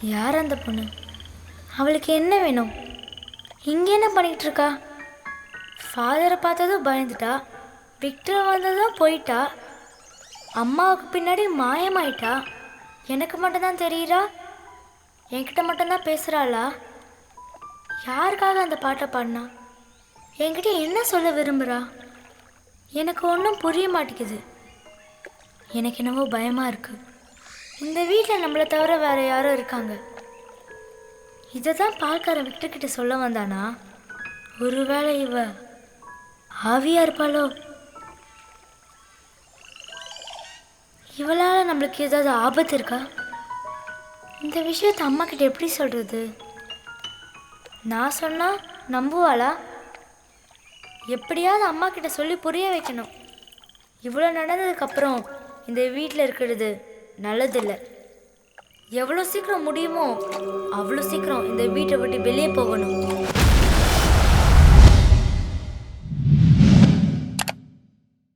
யார் அந்த பொண்ணு? அவளுக்கு என்ன வேணும்? இங்கே என்ன பண்ணிகிட்டு இருக்கா? ஃபாதரை பார்த்ததும் பயந்துட்டா, விக்டர் வந்ததும் போயிட்டா, அம்மாவுக்கு பின்னாடி மாயமாயிட்டா. எனக்கு மட்டும்தான் தெரியுறா? என்கிட்ட மட்டும்தான் பேசுகிறாளா? யாருக்காக அந்த பாட்டை பாடினா? என்கிட்ட என்ன சொல்ல விரும்புகிறா? எனக்கு ஒன்றும் புரிய மாட்டேங்குது. எனக்கு என்னவோ பயமாக இருக்குது. இந்த வீட்டில் நம்மளை தவிர வேறு யாரும் இருக்காங்க. இதை தான் பால்காரன் விக்டர்கிட்ட சொல்ல வந்தானா? ஒருவேளை இவ ஆவியா இருப்பாளோ? இவளால் நம்மளுக்கு ஏதாவது ஆபத்து இருக்கா? இந்த விஷயத்தை அம்மா கிட்ட எப்படி சொல்கிறது? நான் சொன்னால் நம்புவாளா? எப்படியாவது அம்மா கிட்ட சொல்லி புரிய வைக்கணும். இவ்வளோ நடந்ததுக்கப்புறம் இந்த வீட்டில் இருக்கிறது நல்லதில்லை. எவ்வளோ சீக்கிரம் முடியுமோ அவ்வளோ சீக்கிரம் இந்த வீட்டை விட்டு வெளியே போகணும்.